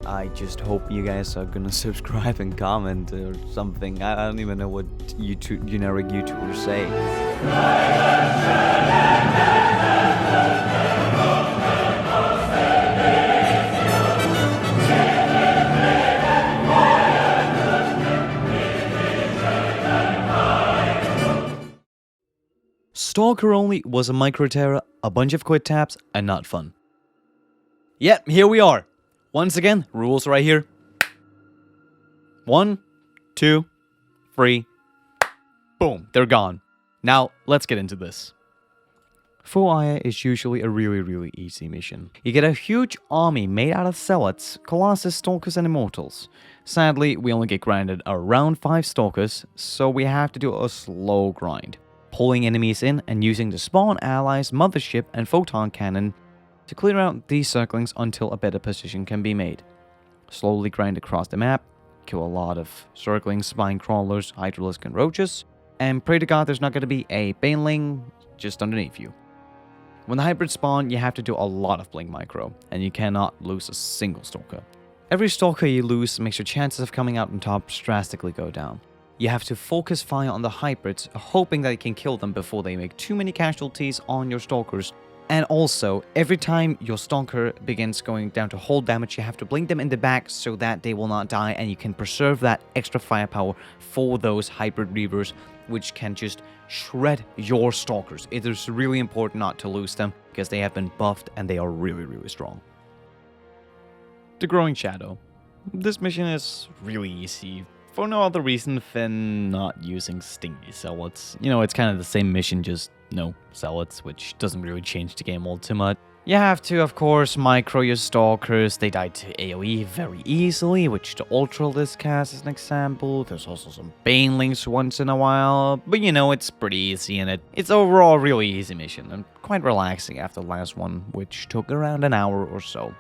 I just hope you guys are gonna subscribe and comment or something. I don't even know what generic YouTubers say. Stalker only was a micro-terror, a bunch of quick taps, and not fun. Yep, here we are. Once again, rules right here. 1, 2, 3. Boom, they're gone. Now, let's get into this. Full Aya is usually a really easy mission. You get a huge army made out of zealots, colossus, stalkers, and immortals. Sadly, we only get granted around 5 stalkers, so we have to do a slow grind. Pulling enemies in and using the spawn allies, mothership, and photon cannon to clear out these circlings until a better position can be made. Slowly grind across the map, kill a lot of circling spine crawlers, hydralisks, and roaches, and pray to God there's not going to be a baneling just underneath you. When the hybrids spawn, you have to do a lot of blink micro, and you cannot lose a single stalker. Every stalker you lose makes your chances of coming out on top drastically go down. You have to focus fire on the hybrids, hoping that you can kill them before they make too many casualties on your stalkers. And also, every time your stalker begins going down to whole damage, you have to blink them in the back so that they will not die, and you can preserve that extra firepower for those hybrid reavers, which can just shred your stalkers. It is really important not to lose them, because they have been buffed and they are really strong. The Growing Shadow. This mission is really easy, for no other reason than not using stingy zealots. You know, it's kind of the same mission, just no zealots, which doesn't really change the game all too much. You have to, of course, micro your stalkers. They die to AoE very easily, which the Ultralisk has as an example. There's also some banelings once in a while, but you know, it's pretty easy and it's overall a really easy mission and quite relaxing after the last one, which took around an hour or so.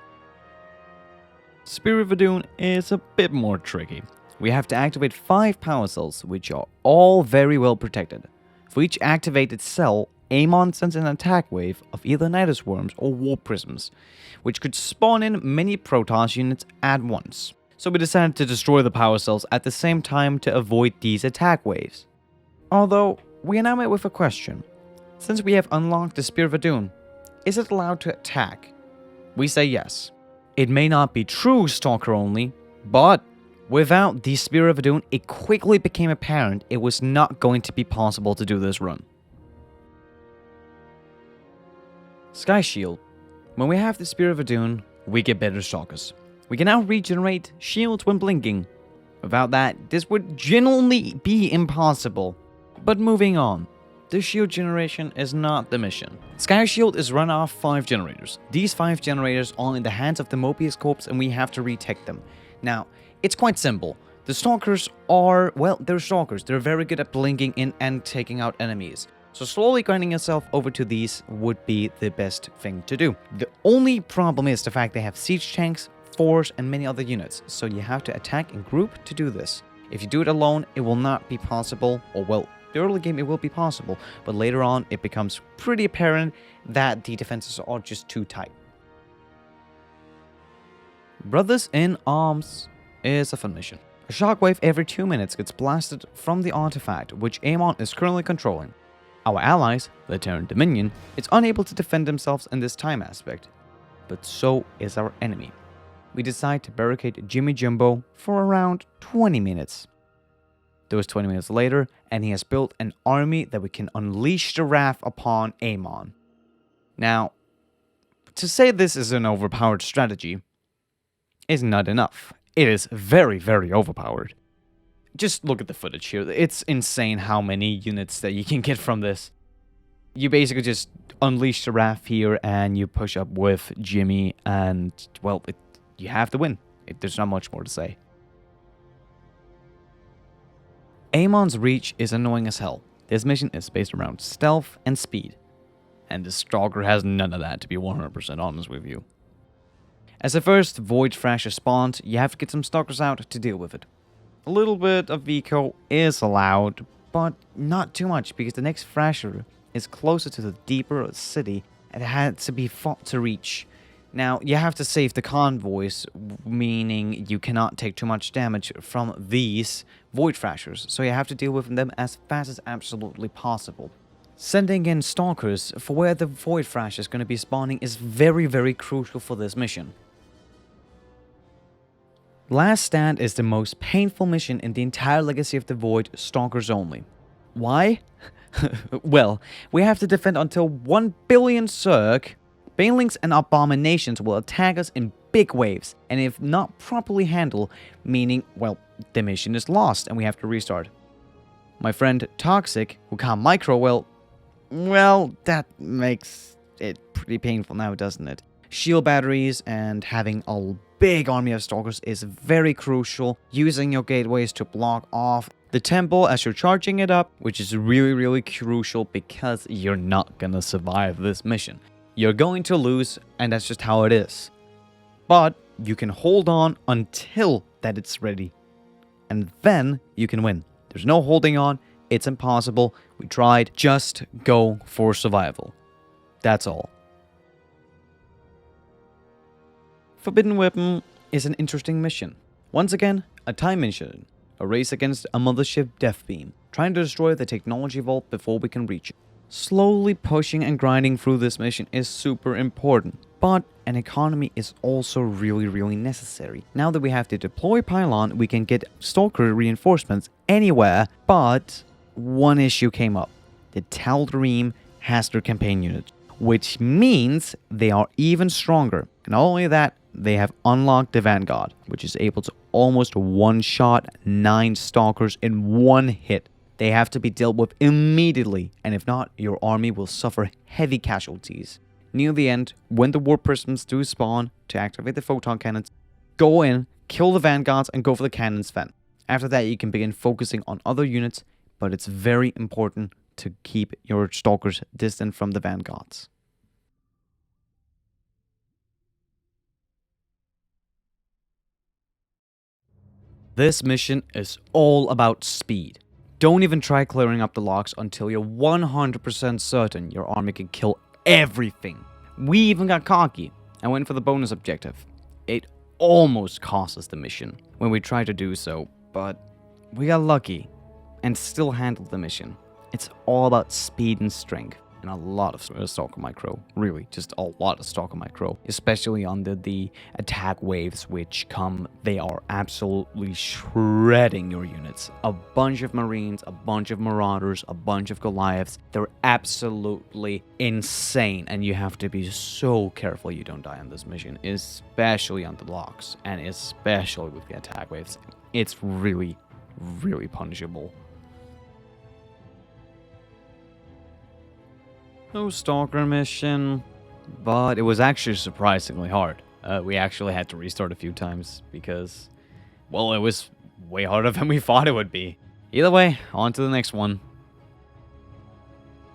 Spear of Verdun is a bit more tricky. We have to activate 5 power cells, which are all very well protected. For each activated cell, Amon sends an attack wave of either Nidus Worms or Warp Prisms, which could spawn in many Protoss units at once. So we decided to destroy the power cells at the same time to avoid these attack waves. Although, we are now met with a question. Since we have unlocked the Spear of Verdun, is it allowed to attack? We say yes. It may not be true Stalker only, but without the Spear of Verdun, it quickly became apparent it was not going to be possible to do this run. Sky Shield. When we have the Spear of Verdun, we get better stalkers. We can now regenerate shields when blinking. Without that, this would genuinely be impossible. But moving on. The shield generation is not the mission. Sky Shield is run off 5 generators. These 5 generators are in the hands of the Mobius Corps and we have to retake them. Now, it's quite simple. The stalkers are, well, they're stalkers. They're very good at blinking in and taking out enemies. So slowly grinding yourself over to these would be the best thing to do. The only problem is the fact they have siege tanks, force, and many other units. So you have to attack in group to do this. If you do it alone, it will not be possible. Or well, the early game it will be possible. But later on, it becomes pretty apparent that the defenses are just too tight. Brothers in Arms is a fun mission. A shockwave every 2 minutes gets blasted from the artifact, which Amon is currently controlling. Our allies, the Terran Dominion, is unable to defend themselves in this time aspect, but so is our enemy. We decide to barricade Jimmy Jumbo for around 20 minutes. Those 20 minutes later, and he has built an army that we can unleash the wrath upon Amon. Now, to say this is an overpowered strategy is not enough. It is very overpowered. Just look at the footage here. It's insane how many units that you can get from this. You basically just unleash the wrath here and you push up with Jimmy and, well, you have to win. There's not much more to say. Amon's reach is annoying as hell. This mission is based around stealth and speed. And the Stalker has none of that, to be 100% honest with you. As the first Void Thrasher spawned, you have to get some Stalkers out to deal with it. A little bit of Vico is allowed, but not too much, because the next Thrasher is closer to the deeper city and it had to be fought to reach. Now, you have to save the convoys, meaning you cannot take too much damage from these Void Thrashers, so you have to deal with them as fast as absolutely possible. Sending in Stalkers for where the Void Thrash is going to be spawning is very, very crucial for this mission. Last Stand is the most painful mission in the entire Legacy of the Void, Stalkers only. Why? Well, we have to defend until 1 billion Circ. Banelings and Abominations will attack us in big waves, and if not properly handled, meaning, well, the mission is lost and we have to restart. My friend Toxic, who can't micro, well, that makes it pretty painful now, doesn't it? Shield batteries and having a big army of Stalkers is very crucial. Using your gateways to block off the temple as you're charging it up, which is really, really crucial because you're not gonna survive this mission. You're going to lose, and that's just how it is. But you can hold on until that it's ready. And then you can win. There's no holding on. It's impossible. We tried. Just go for survival. That's all. Forbidden Weapon is an interesting mission. Once again, a time mission. A race against a mothership death beam. Trying to destroy the technology vault before we can reach it. Slowly pushing and grinding through this mission is super important, but an economy is also really, really necessary. Now that we have the deploy pylon, we can get Stalker reinforcements anywhere, but one issue came up. The Tal'Darim has their campaign units, which means they are even stronger. And not only that, they have unlocked the Vanguard, which is able to almost one-shot 9 Stalkers in one hit. They have to be dealt with immediately, and if not, your army will suffer heavy casualties. Near the end, when the warp prisms do spawn to activate the photon cannons, go in, kill the vanguards, and go for the cannons then. After that, you can begin focusing on other units, but it's very important to keep your Stalkers distant from the vanguards. This mission is all about speed. Don't even try clearing up the locks until you're 100% certain your army can kill everything. We even got cocky and went for the bonus objective. It almost cost us the mission when we tried to do so, but we got lucky and still handled the mission. It's all about speed and strength. And a lot of Stalker Micro. Really, just a lot of Stalker Micro. Especially under the attack waves which come. They are absolutely shredding your units. A bunch of Marines, a bunch of Marauders, a bunch of Goliaths. They're absolutely insane. And you have to be so careful you don't die on this mission. Especially on the locks. And especially with the attack waves. It's really, really punishable. No Stalker mission, but it was actually surprisingly hard. We actually had to restart a few times because, well, it was way harder than we thought it would be. Either way, on to the next one.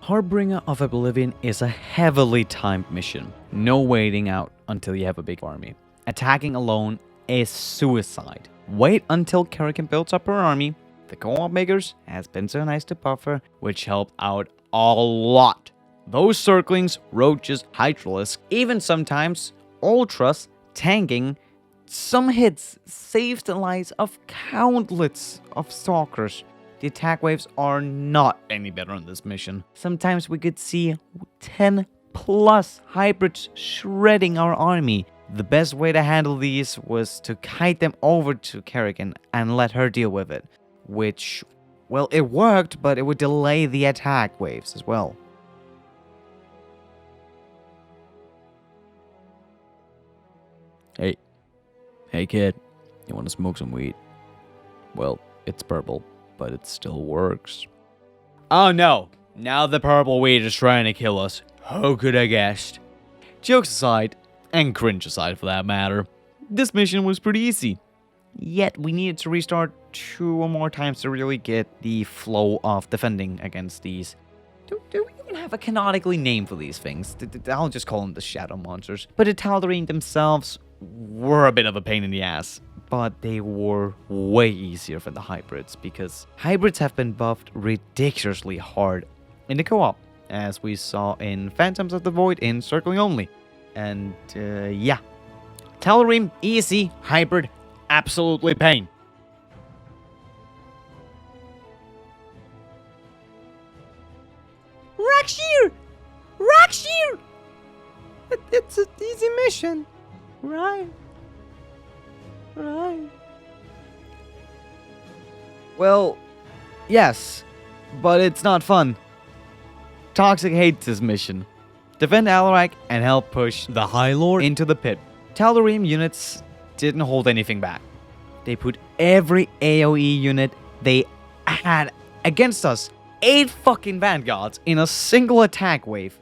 Harbinger of Oblivion is a heavily timed mission. No waiting out until you have a big army. Attacking alone is suicide. Wait until Kerrigan builds up her army. The co-op makers has been so nice to buffer, which helped out a lot. Those circlings, roaches, hydralisks, even sometimes ultras, tanking, some hits saved the lives of countless of Stalkers. The attack waves are not any better on this mission. Sometimes we could see 10 plus hybrids shredding our army. The best way to handle these was to kite them over to Kerrigan and let her deal with it. Which, well, it worked, but it would delay the attack waves as well. Hey kid, you want to smoke some weed? Well, it's purple, but it still works. Oh no, now the purple weed is trying to kill us. Who could have guessed? Jokes aside, and cringe aside for that matter, this mission was pretty easy. Yet we needed to restart 2 or more times to really get the flow of defending against these. Do we even have a canonically name for these things? I'll just call them the Shadow Monsters. But the Tal'Darim themselves were a bit of a pain in the ass. But they were way easier for the hybrids, because hybrids have been buffed ridiculously hard in the co-op, as we saw in Phantoms of the Void in Circling Only. And, yeah. Telerim, easy, hybrid, absolutely pain. Rockshear! Rockshear! It's an easy mission. Right. Right. Well, yes, but it's not fun. Toxic hates this mission. Defend Alarak and help push the High Lord into the pit. Telerim units didn't hold anything back. They put every AoE unit they had against us. 8 fucking vanguards in a single attack wave.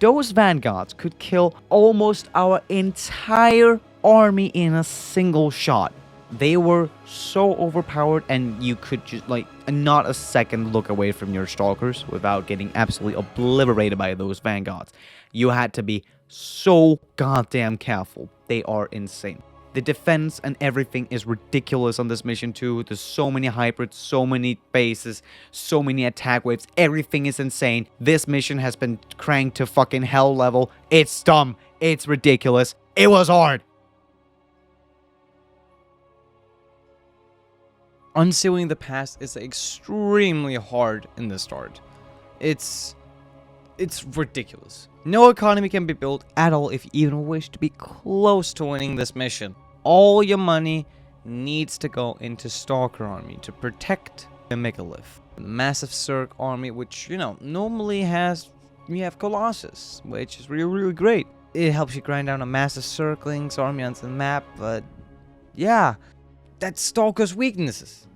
Those vanguards could kill almost our entire army in a single shot. They were so overpowered, and you could just, like, not a second look away from your stalkers without getting absolutely obliterated by those vanguards. You had to be so goddamn careful. They are insane. The defense and everything is ridiculous on this mission too. There's so many hybrids, so many bases, so many attack waves. Everything is insane. This mission has been cranked to fucking hell level. It's dumb. It's ridiculous. It was hard. Unsealing the past is extremely hard in the start. It's ridiculous. No economy can be built at all if you even wish to be close to winning this mission. All your money needs to go into Stalker army to protect the megalith. The massive Zerg army, which, you know, normally we have Colossus, which is really great. It helps you grind down a massive Zerglings army onto the map, but yeah, that's Stalker's weaknesses.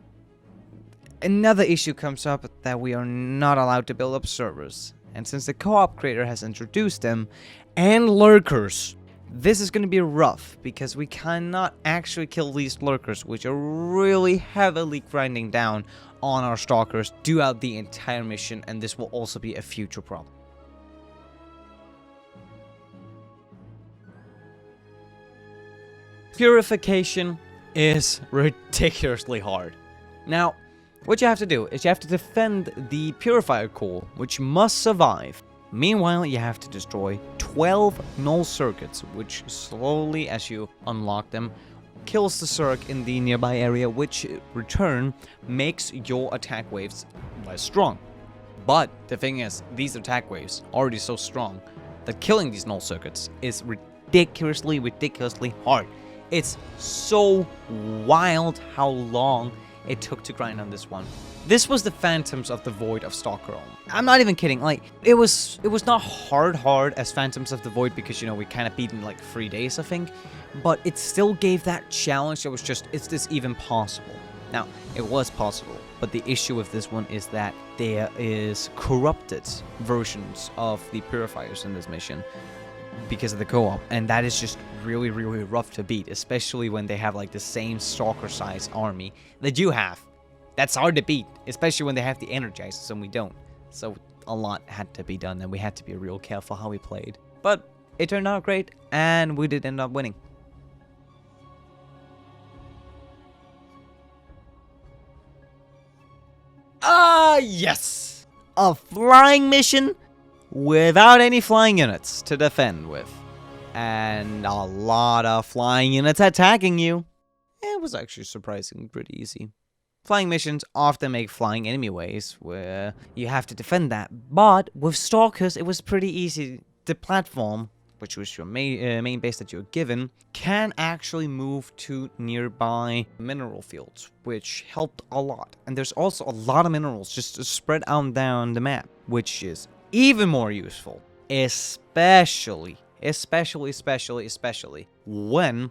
Another issue comes up that we are not allowed to build up servers. And since the co-op creator has introduced them, and lurkers, this is going to be rough, because we cannot actually kill these lurkers, which are really heavily grinding down on our stalkers throughout the entire mission, and this will also be a future problem. Purification is ridiculously hard. Now, what you have to do is you have to defend the purifier core, which must survive. Meanwhile, you have to destroy 12 null circuits, which slowly, as you unlock them, kills the Zerg in the nearby area, which in return makes your attack waves less strong. But the thing is, these attack waves are already so strong that killing these null circuits is ridiculously hard. It's so wild how long it took to grind on this one. This was the Phantoms of the Void of Stalker. I'm not even kidding. Like, it was not hard as Phantoms of the Void, because, you know, we kind of beat in like 3 days, I think. But it still gave that challenge. It was just, is this even possible? Now, it was possible, but the issue with this one is that there is corrupted versions of the purifiers in this mission because of the co-op, and that is just really rough to beat, especially when they have like the same stalker size army that you have. That's hard to beat, especially when they have the energizers and we don't. So a lot had to be done, and we had to be real careful how we played. But it turned out great, and we did end up winning. Yes! A flying mission without any flying units to defend with. And a lot of flying units attacking you. It was actually surprisingly pretty easy. Flying missions often make flying enemy waves where you have to defend that. But with Stalkers, it was pretty easy. The platform, which was your main base that you're given, can actually move to nearby mineral fields, which helped a lot. And there's also a lot of minerals just spread out down the map, which is even more useful, especially when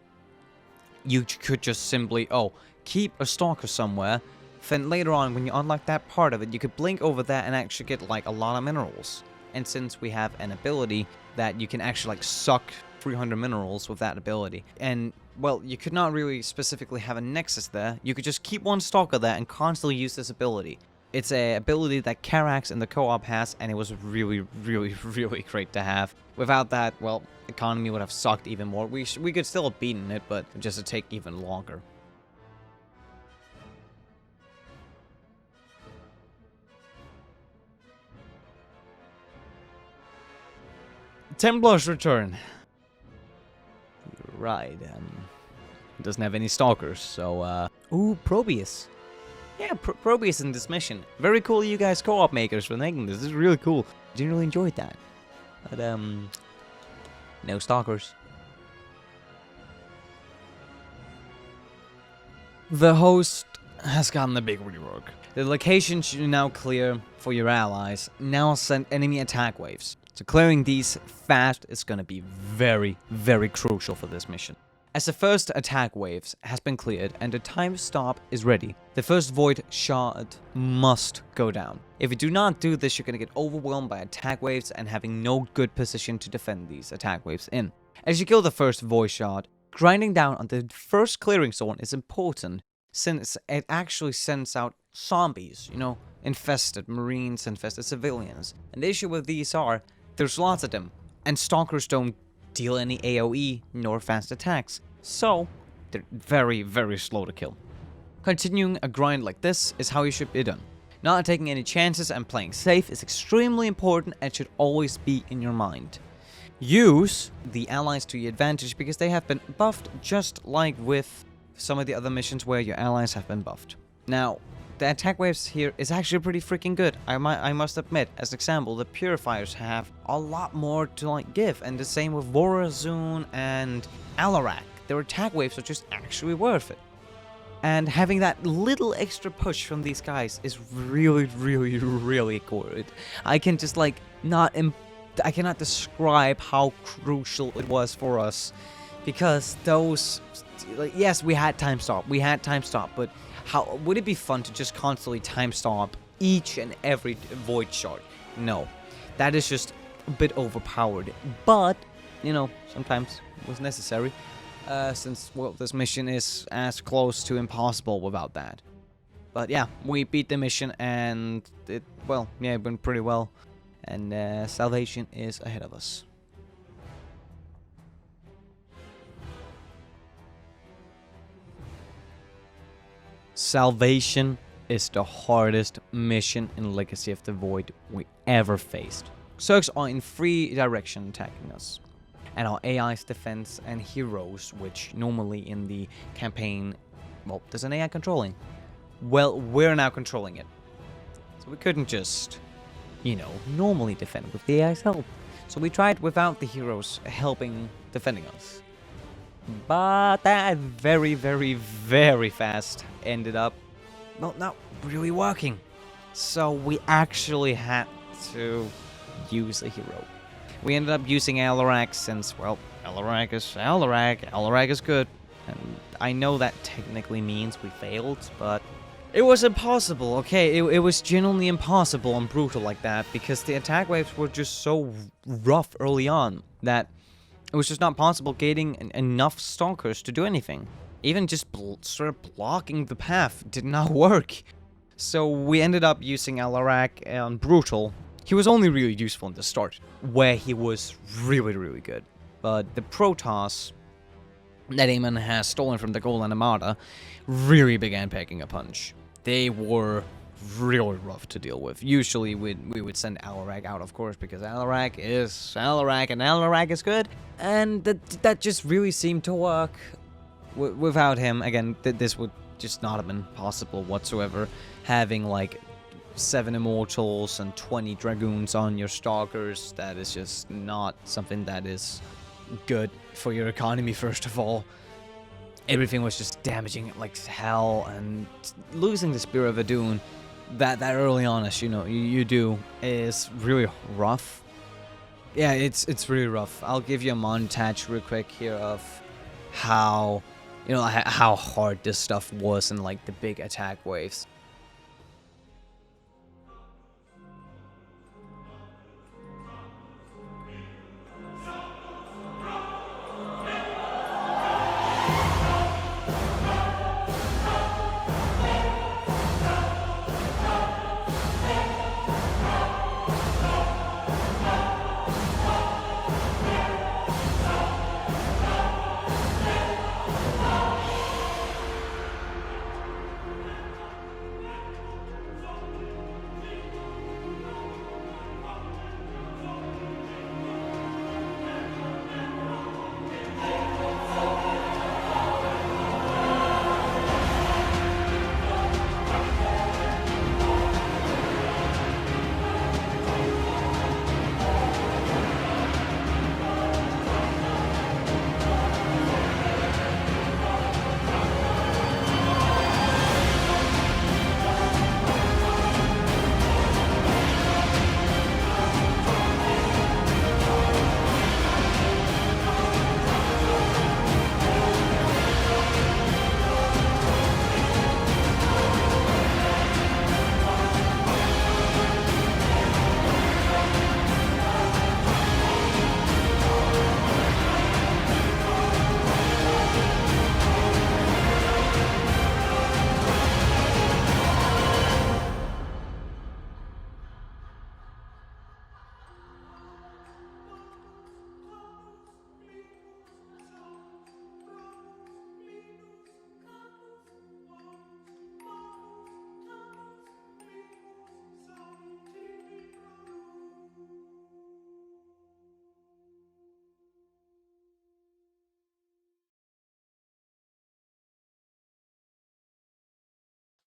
you could just simply, keep a stalker somewhere, then later on when you unlock that part of it, you could blink over that and actually get like a lot of minerals. And since we have an ability that you can actually like suck 300 minerals with that ability, and well, you could not really specifically have a nexus there, you could just keep one stalker there and constantly use this ability. It's a ability that Karax in the co-op has, and it was really great to have. Without that, well, economy would have sucked even more. We could still have beaten it, but just to take even longer. Templar's return. Right. It doesn't have any stalkers, so ooh, Probius. Yeah, Probius in this mission. Very cool, you guys co-op makers for making this. This is really cool. Generally enjoyed that. But no stalkers. The host has gotten a big rework. The location should now clear for your allies. Now send enemy attack waves. So clearing these fast is gonna be very, very crucial for this mission. As the first attack waves has been cleared and the time stop is ready, the first void shard must go down. If you do not do this, you're gonna get overwhelmed by attack waves and having no good position to defend these attack waves in. As you kill the first void shard, grinding down on the first clearing zone is important, since it actually sends out zombies, you know, infested marines, infested civilians. And the issue with these are, there's lots of them, and stalkers don't deal any AoE nor fast attacks, so they're very, very slow to kill. Continuing a grind like this is how you should be done. Not taking any chances and playing safe is extremely important and should always be in your mind. Use the allies to your advantage because they have been buffed, just like with some of the other missions where your allies have been buffed. Now, the attack waves here is actually pretty freaking good. I must admit. As an example, the purifiers have a lot more to like give, and the same with Vorazun and Alarak. Their attack waves are just actually worth it. And having that little extra push from these guys is really, really, really good. I can just like I cannot describe how crucial it was for us, because those, like, yes, we had time stop, but how would it be fun to just constantly time stop each and every void shard? No, that is just a bit overpowered. But you know, sometimes it was necessary, since well, this mission is as close to impossible without that. But yeah, we beat the mission, and it went pretty well, and salvation is ahead of us. Salvation is the hardest mission in Legacy of the Void we ever faced. Zergs are in 3 directions attacking us, and our AI's defense and heroes, which normally in the campaign, well, there's an AI controlling. Well, we're now controlling it. So we couldn't just, you know, normally defend with the AI's help. So we tried without the heroes helping defending us. But that very, very, very fast ended up, well, not really working. So we actually had to use a hero. We ended up using Alarak since, well, Alarak is good. And I know that technically means we failed, but it was impossible, okay? It was genuinely impossible on Brutal like that, because the attack waves were just so rough early on that it was just not possible getting enough stalkers to do anything. Even just sort of blocking the path did not work. So we ended up using Alarak on Brutal. He was only really useful in the start, where he was really, really good. But the Protoss that Eamon has stolen from the Golden Armada really began packing a punch. They were really rough to deal with. Usually we would send Alarak out, of course, because Alarak is Alarak and Alarak is good. And that just really seemed to work. Without him, again, this would just not have been possible whatsoever. Having like 7 Immortals and 20 Dragoons on your Stalkers, that is just not something that is good for your economy, first of all. Everything was just damaging it like hell, and losing the Spear of Adun that early on, as you know, you do, is really rough. Yeah, it's really rough. I'll give you a montage real quick here of how, you know, how hard this stuff was in like the big attack waves.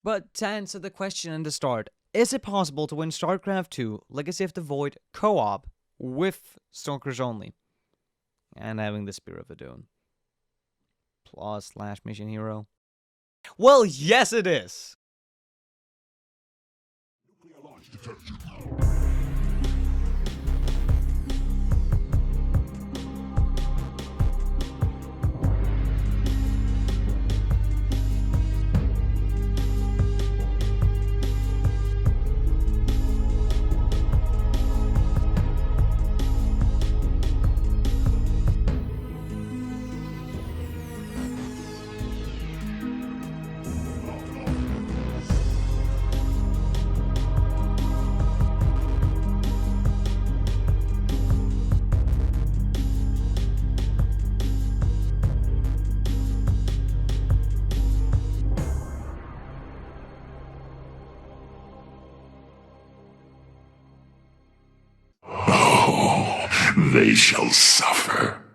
But to answer the question in the start, is it possible to win StarCraft 2 Legacy of the Void co-op with Stalkers only? And having the Spear of the Dune. Plus / mission hero. Well, yes it is! They shall suffer.